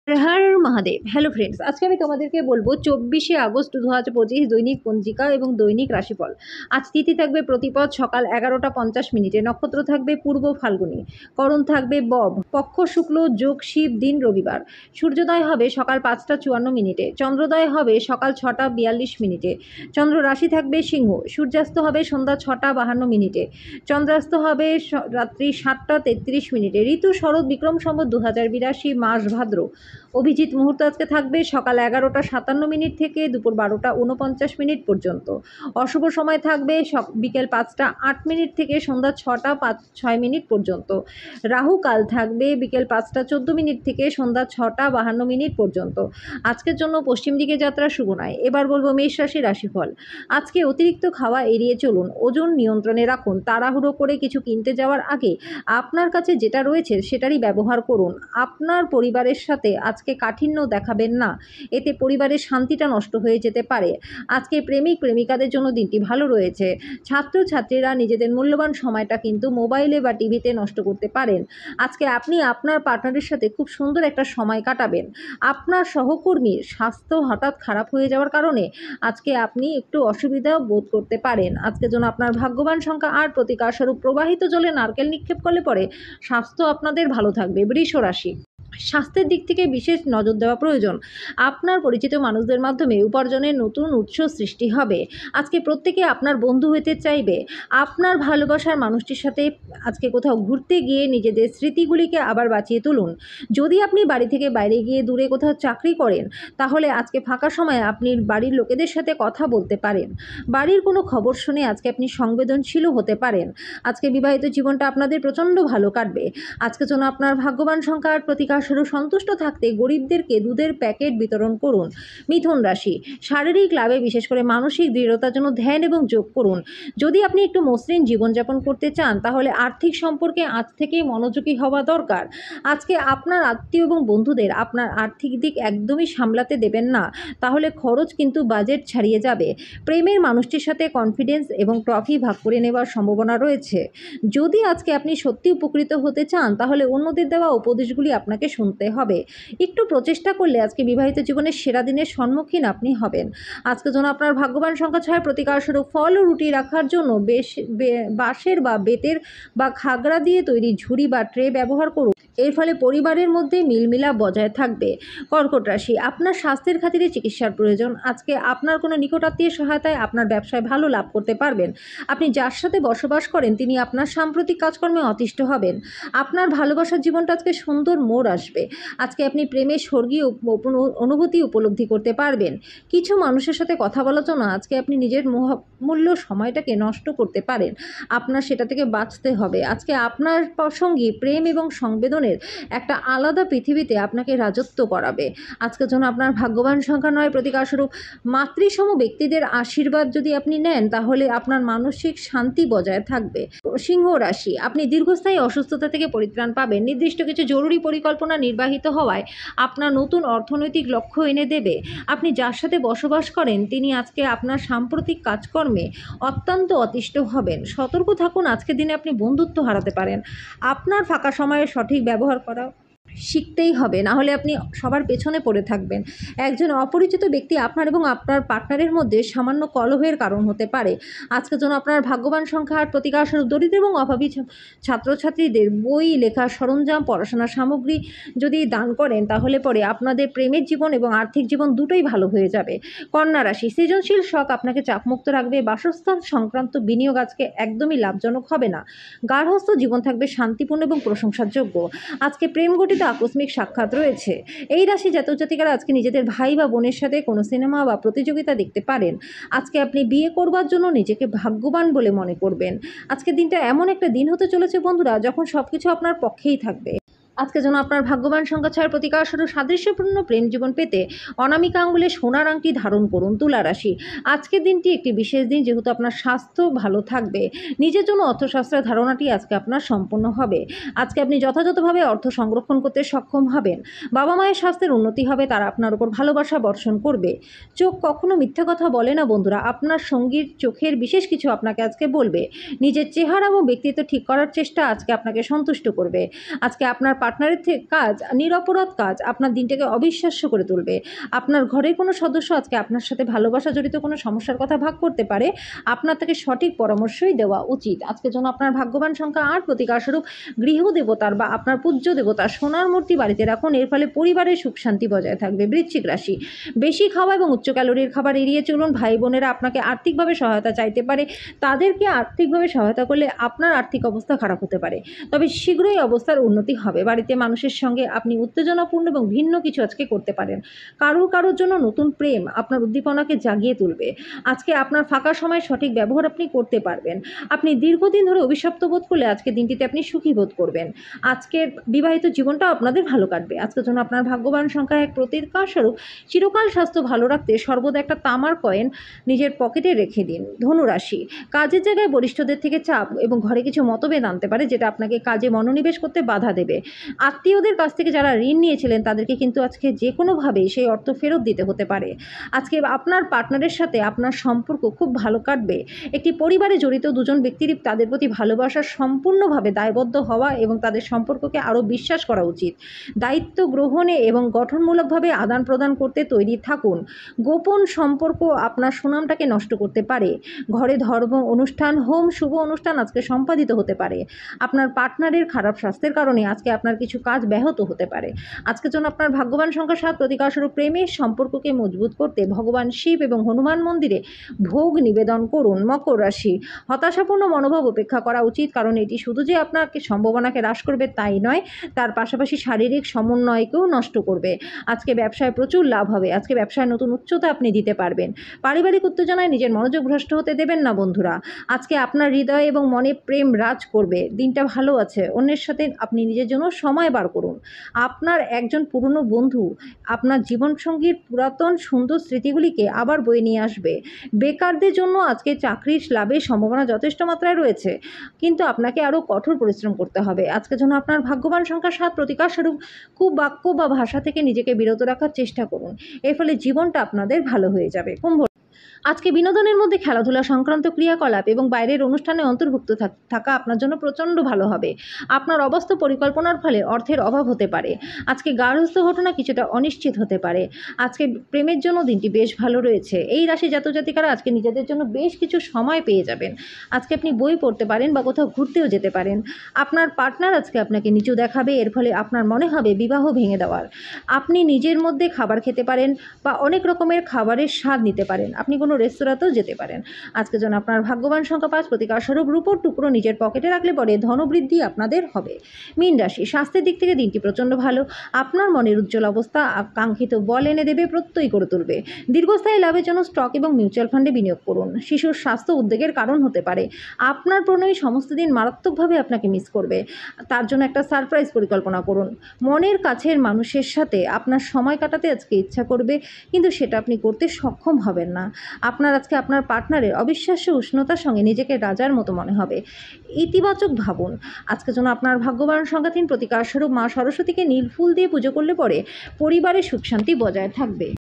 হর Mahadev. Hello friends, আজকে আমি তোমাদেরকে বলবো 24শে আগস্ট 2025 দৈনিক পঞ্জিকা এবং দৈনিক রাশিফল। আজ তিথি থাকবে প্রতিপদ, সকাল 11টা 50 মিনিটে। নক্ষত্র থাকবে পূর্ব ফাল্গুনী, করণ থাকবে বব, পক্ষ শুক্ল, যোগ শিব, দিন রবিবার। সূর্যোদয় হবে সকাল 5টা 54 মিনিটে, চন্দ্রোদয় হবে সকাল 6টা 42 মিনিটে। চন্দ্র রাশি থাকবে সিংহ, সূর্যাস্ত হবে সন্ধ্যা 6টা 52 মিনিটে, চন্দ্রাস্ত হবে রাত্রি 7টা 33 মিনিটে। ঋতু শরৎ, বিক্রম সম্বত 2082, মাস ভাদ্র। অভিজিৎ মুহূর্ত আজকে থাকবে সকাল 11টা 57 মিনিট থেকে দুপুর 12টা 49 মিনিট পর্যন্ত। অশুভ সময় থাকবে বিকেল 5টা 8 মিনিট থেকে সন্ধ্যা 6টা 6 মিনিট পর্যন্ত। রাহু কাল থাকবে বিকেল 5টা 14 মিনিট থেকে সন্ধ্যা 6টা 52 মিনিট পর্যন্ত। আজকের জন্য পশ্চিম দিকে যাত্রা শুভ নয়। এবার বলবো মেষ রাশি রাশিফল। আজকে অতিরিক্ত খাওয়া এড়িয়ে চলুন, ওজন নিয়ন্ত্রণে রাখুন। তাড়াহুড়ো করে কিছু কিনতে যাওয়ার আগে আপনার কাছে যেটা রয়েছে সেটারই ব্যবহার করুন। আপনার পরিবারের সাথে আজকে কাঠিন্য দেখাবেন না, এতে পরিবারের শান্তিটা নষ্ট হয়ে যেতে পারে। আজকে প্রেমিক প্রেমিকাদের জন্য দিনটি ভালো রয়েছে। ছাত্রছাত্রীরা নিজেদের মূল্যবান সময়টা কিন্তু মোবাইলে বা টিভিতে নষ্ট করতে পারেন। আজকে আপনি আপনার পার্টনারের সাথে খুব সুন্দর একটা সময় কাটাবেন। আপনার সহকর্মীর স্বাস্থ্য হঠাৎ খারাপ হয়ে যাওয়ার কারণে আজকে আপনি একটু অসুবিধা বোধ করতে পারেন। আজকের জন্য আপনার ভাগ্যবান সংখ্যা 8, প্রতিকারস্বরূপ প্রবাহিত জলে নারকেল নিক্ষেপ করলে পরে স্বাস্থ্য আপনাদের ভালো থাকবে। বৃষ রাশি, স্বাস্থ্যের দিক থেকে বিশেষ নজর দেওয়া প্রয়োজন। আপনার পরিচিত মানুষদের মাধ্যমে উপার্জনের নতুন উৎস সৃষ্টি হবে। আজকে প্রত্যেকে আপনার বন্ধু হতে চাইবে। আপনার ভালোবাসার মানুষটির সাথে আজকে কোথাও ঘুরতে গিয়ে নিজেদের স্মৃতিগুলিকে আবার বাঁচিয়ে তুলুন। যদি আপনি বাড়ি থেকে বাইরে গিয়ে দূরে কোথাও চাকরি করেন, তাহলে আজকে ফাঁকা সময়ে আপনি বাড়ির লোকেদের সাথে কথা বলতে পারেন। বাড়ির কোনো খবর শুনে আজকে আপনি সংবেদনশীলও হতে পারেন। আজকে বিবাহিত জীবনটা আপনাদের প্রচণ্ড ভালো কাটবে। আজকের জন্য আপনার ভাগ্যবান সংখ্যা আর প্রতিকার শুরু সন্তুষ্ট থাকতে গরিবদেরকে দুধের প্যাকেট বিতরণ করুন। মিথুন রাশি, শারীরিক লাভে বিশেষ করে মানসিক দৃঢ়তার জন্য ধ্যান এবং যোগ করুন। যদি আপনি একটু মসৃণ জীবনযাপন করতে চান, তাহলে আর্থিক সম্পর্কে আজ থেকেই মনোযোগী হওয়া দরকার। আজকে আপনার আত্মীয় এবং বন্ধুদের আপনার আর্থিক দিক একদমই সামলাতে দেবেন না, তাহলে খরচ কিন্তু বাজেট ছাড়িয়ে যাবে। প্রেমের মানুষটির সাথে কনফিডেন্স এবং ট্রফি ভাগ করে নেওয়ার সম্ভাবনা রয়েছে। যদি আজকে আপনি সত্যি উপকৃত হতে চান, তাহলে অন্যদের দেওয়া উপদেশগুলি আপনাকে শুনতে হবে। একটু প্রচেষ্টা করলে আজকে বিবাহিত জীবনের সেরা দিনের সম্মুখীন আপনি হবেন। আজকের জন্য আপনার ভাগ্যবান সংখ্যা 6, প্রতিকারস্বরূপ ফল ও রুটি রাখার জন্য বাঁশের বা বেতের বা খাগড়া দিয়ে তৈরি ঝুড়ি বা ট্রে ব্যবহার করুন। এর ফলে পরিবারের মধ্যে মিলমিলাপ বজায় থাকবে। কর্কট রাশি, আপনার স্বাস্থ্যের খাতিরে চিকিৎসার প্রয়োজন। আজকে আপনার কোনো নিকটাত্মীয় সহায়তায় আপনার ব্যবসায় ভালো লাভ করতে পারবেন। আপনি যার সাথে বসবাস করেন তিনি আপনার সাম্প্রতিক কাজকর্মে অতিষ্ঠ হবেন। আপনার ভালোবাসার জীবনটা আজকে সুন্দর মোড় আসবে। আজকে আপনি প্রেমের স্বর্গীয় অনুভূতি উপলব্ধি করতে পারবেন। কিছু মানুষের সাথে কথা বলার জন্য আজকে আপনি নিজের মূল্য সময়টাকে নষ্ট করতে পারেন। আপনার সেটা থেকে বাঁচতে হবে। আজকে আপনার সঙ্গী প্রেম এবং সংবেদনের একটা আলাদা পৃথিবীতে আপনাকে রাজত্ব করাবে। আজকের জন্য আপনার ভাগ্যবান সংখ্যা 9, প্রতিকারস্বরূপ মাতৃসম ব্যক্তিদের আশীর্বাদ যদি আপনি নেন, তাহলে আপনার মানসিক শান্তি বজায় থাকবে। সিংহ রাশি, আপনি দীর্ঘস্থায়ী অসুস্থতা থেকে পরিত্রাণ পাবেন। নির্দিষ্ট কিছু জরুরি পরিকল্পনা নির্বাহিত হওয়ায় আপনার নতুন অর্থনৈতিক লক্ষ্য এনে দেবে। আপনি যার সাথে বসবাস করেন তিনি আজকে আপনার সাম্প্রতিক কাজকর্মে অত্যন্ত অতিষ্ঠ হবেন। সতর্ক থাকুন, আজকের দিনে আপনি বন্ধুত্ব হারাতে পারেন। আপনার ফাঁকা সময়ের সঠিক ব্যবহার করা শিখতেই হবে, না হলে আপনি সবার পেছনে পড়ে থাকবেন। একজন অপরিচিত ব্যক্তি আপনার এবং আপনার পার্টনারের মধ্যে সামান্য কলহের কারণ হতে পারে। আজকের জন্য আপনার ভাগ্যবান সংখ্যা আর প্রতিকারস্বরূপ দরিদ্র এবং অভাবী ছাত্রছাত্রীদের বই, লেখার সরঞ্জাম, পড়াশোনার সামগ্রী যদি দান করেন, তাহলে পরে আপনাদের প্রেমের জীবন এবং আর্থিক জীবন দুটোই ভালো হয়ে যাবে। কন্যা রাশি, সৃজনশীল শখ আপনাকে চাপমুক্ত রাখবে। বাসস্থান সংক্রান্ত বিনিয়োগ আজকে একদমই লাভজনক হবে না। গার্হস্থ্য জীবন থাকবে শান্তিপূর্ণ এবং প্রশংসার যোগ্য। আজকে প্রেম গঠিত আকস্মিক সাক্ষাৎ রয়েছে। এই রাশি জাতক জাতিকারা আজকে নিজেদের ভাই বা বোনের সাথে কোনো সিনেমা বা প্রতিযোগিতা দেখতে পারেন। আজকে আপনি বিয়ে করবার জন্য নিজেকে ভাগ্যবান বলে মনে করবেন। আজকের দিনটা এমন একটা দিন হতে চলেছে বন্ধুরা, যখন সবকিছু আপনার পক্ষেই থাকবে। আজকের জন্য আপনার ভাগ্যবান সংখ্যা 6, প্রতিকারস্বরূপ সাদৃশ্যপূর্ণ প্রেম জীবন পেতে অনামিকা আঙ্গুলে সোনার আংটি ধারণ করুন। তুলা রাশি, আজকের দিনটি একটি বিশেষ দিন, যেহেতু আপনার স্বাস্থ্য ভালো থাকবে। নিজের জন্য অর্থশাস্ত্রের ধারণাটি আজকে আপনার সম্পন্ন হবে। আজকে আপনি যথাযথভাবে অর্থ সংরক্ষণ করতে সক্ষম হবেন। বাবা মায়ের স্বাস্থ্যের উন্নতি হবে, তারা আপনার উপর ভালোবাসা বর্ষণ করবে। চোখ কখনো মিথ্যা কথা বলে না বন্ধুরা, আপনার সঙ্গীর চোখের বিশেষ কিছু আপনাকে আজকে বলবে। নিজের চেহারা এবং ব্যক্তিত্ব ঠিক করার চেষ্টা আজকে আপনাকে সন্তুষ্ট করবে। আজকে আপনার পার্টনারের কাজ নিরপরাধ কাজ আপনার দিনটাকে অবিশ্বাস্য করে তুলবে। আপনার ঘরের কোনো সদস্য আজকে আপনার সাথে ভালোবাসা জড়িত কোনো সমস্যার কথা ভাগ করতে পারে, আপনার তাকে সঠিক পরামর্শই দেওয়া উচিত। আজকের জন্য আপনার ভাগ্যবান সংখ্যা 8, প্রতিকারস্বরূপ গৃহদেবতার বা আপনার পূজ্য দেবতা সোনার মূর্তি বাড়িতে রাখুন, এর ফলে পরিবারের সুখ শান্তি বজায় থাকবে। বৃশ্চিক রাশি, বেশি খাওয়া এবং উচ্চ ক্যালোরির খাবার এড়িয়ে চলুন। ভাই বোনেরা আপনাকে আর্থিকভাবে সহায়তা চাইতে পারে, তাদেরকে আর্থিকভাবে সহায়তা করলে আপনার আর্থিক অবস্থা খারাপ হতে পারে, তবে শীঘ্রই অবস্থার উন্নতি হবে। বাড়িতে মানুষের সঙ্গে আপনি উত্তেজনাপূর্ণ এবং ভিন্ন কিছু আজকে করতে পারেন। কারোর জন্য নতুন প্রেম আপনার উদ্দীপনাকে জাগিয়ে তুলবে। আজকে আপনার ফাঁকা সময় সঠিক ব্যবহার আপনি করতে পারবেন। আপনি দীর্ঘদিন ধরে অভিশপ্ত বোধ করলে আজকে দিনটিতে আপনি সুখী বোধ করবেন। আজকের বিবাহিত জীবনটাও আপনাদের ভালো কাটবে। আজকের জন্য আপনার ভাগ্যবান সংখ্যা 1, প্রতিকারস্বরূপ চিরকাল স্বাস্থ্য ভালো রাখতে সর্বদা একটা তামার কয়েন নিজের পকেটে রেখে দিন। ধনুরাশি, কাজের জায়গায় বরিষ্ঠদের থেকে চাপ এবং ঘরে কিছু মতভেদ আনতে পারে, যেটা আপনাকে কাজে মনোনিবেশ করতে বাধা দেবে। আত্মীয়দের কাছ থেকে যারা ঋণ নিয়েছিলেন তাদেরকে কিন্তু আজকে যে কোনোভাবেই সেই অর্থ ফেরত দিতে হতে পারে। আজকে আপনার পার্টনারের সাথে আপনার সম্পর্ক খুব ভালো কাটবে। একটি পরিবারে জড়িত দুজন ব্যক্তির তাদের প্রতি ভালোবাসার সম্পূর্ণভাবে দায়বদ্ধ হওয়া এবং তাদের সম্পর্ককে আরও বিশ্বাস করা উচিত। দায়িত্ব গ্রহণে এবং গঠনমূলকভাবে আদান প্রদান করতে তৈরি থাকুন। গোপন সম্পর্ক আপনার সুনামটাকে নষ্ট করতে পারে। ঘরে ধর্ম অনুষ্ঠান, হোম, শুভ অনুষ্ঠান আজকে সম্পাদিত হতে পারে। আপনার পার্টনারের খারাপ স্বাস্থ্যের কারণে আজকে আপনার কিছু কাজ ব্যাহত হতে পারে। আজকের জন্য আপনার ভাগ্যবান সংখ্যা 7, প্রতিকারস্বরূপ প্রেমের সম্পর্ককে মজবুত করতে ভগবান শিব এবং হনুমান মন্দিরে ভোগ নিবেদন করুন। মকর রাশি, হতাশাপূর্ণ মনোভাব উপেক্ষা করা উচিত, কারণ এটি শুধু যে আপনাকে সম্ভাবনাকে হ্রাস করবে তাই নয়, তার পাশাপাশি শারীরিক সমন্বয়কেও নষ্ট করবে। আজকে ব্যবসায় প্রচুর লাভ হবে। আজকে ব্যবসায় নতুন উচ্চতা আপনি দিতে পারবেন। পারিবারিক উত্তেজনায় নিজের মনোযোগ ভ্রষ্ট হতে দেবেন না বন্ধুরা। আজকে আপনার হৃদয় এবং মনে প্রেম রাজ করবে। দিনটা ভালো আছে। অন্যের সাথে আপনি নিজের জন্য সময় বার করুন। আপনার একজন পুরনো বন্ধু আপনার জীবনসঙ্গীর পুরাতন সুন্দর স্মৃতিগুলিকে আবার বয়ে নিয়ে আসবে। বেকারদের জন্য আজকে চাকরির লাভের সম্ভাবনা যথেষ্ট মাত্রায় রয়েছে, কিন্তু আপনাকে আরও কঠোর পরিশ্রম করতে হবে। আজকের জন্য আপনার ভাগ্যবান সংখ্যা 7, প্রতিকারস্বরূপ কুবাক্য বা ভাষা থেকে নিজেকে বিরত রাখার চেষ্টা করুন, এর ফলে জীবনটা আপনাদের ভালো হয়ে যাবে। কুম্ভ, আজকে বিনোদনের মধ্যে খেলাধুলা সংক্রান্ত ক্রিয়াকলাপ এবং বাইরের অনুষ্ঠানে অন্তর্ভুক্ত থাকা আপনার জন্য প্রচণ্ড ভালো হবে। আপনার অবাস্তব পরিকল্পনার ফলে অর্থের অভাব হতে পারে। আজকে গার্হস্থ্য ঘটনা কিছুটা অনিশ্চিত হতে পারে। আজকে প্রেমের জন্য দিনটি বেশ ভালো রয়েছে। এই রাশি জাতজাতিকারা আজকে নিজেদের জন্য বেশ কিছু সময় পেয়ে যাবেন। আজকে আপনি বই পড়তে পারেন বা কোথাও ঘুরতেও যেতে পারেন। আপনার পার্টনার আজকে আপনাকে নিচু দেখাবে, এর ফলে আপনার মনে হবে বিবাহ ভেঙে দেওয়ার। আপনি নিজের মধ্যে খাবার খেতে পারেন বা অনেক রকমের খাবারের স্বাদ নিতে পারেন। আপনি কোনো রেস্তোরাঁতেও যেতে পারেন। আজকের জন্য আপনার ভাগ্যবান সংখ্যা 5, প্রতিকারস্বরূপ রূপোর টুকরো নিজের পকেটে রাখলে পরে ধনবৃদ্ধি আপনাদের হবে। মীন রাশি, স্বাস্থ্যের দিক থেকে দিনটি প্রচণ্ড ভালো। আপনার মনের উজ্জ্বল অবস্থা কাঙ্ক্ষিত বল এনে দেবে, প্রত্যয়ী করে তুলবে। দীর্ঘস্থায়ী লাভের জন্য স্টক এবং মিউচুয়াল ফান্ডে বিনিয়োগ করুন। শিশুর স্বাস্থ্য উদ্বেগের কারণ হতে পারে। আপনার প্রণয়ী সমস্ত দিন মারাত্মকভাবে আপনাকে মিস করবে, তার জন্য একটা সারপ্রাইজ পরিকল্পনা করুন। মনের কাছের মানুষের সাথে আপনার সময় কাটাতে আজকে ইচ্ছা করবে, কিন্তু সেটা আপনি করতে সক্ষম হবেন না। আপনার আজকে আপনার পার্টনারের অবিশ্বাস্য উষ্ণতার সঙ্গে নিজেকে রাজার মতো মনে হবে। ইতিবাচক ভাবুন। আজকের জন্য আপনার ভাগ্যবান সংখ্যা 3, প্রতিকারস্বরূপ মা সরস্বতীকে নীল ফুল দিয়ে পুজো করলে পরে পরিবারের সুখ শান্তি বজায় থাকবে।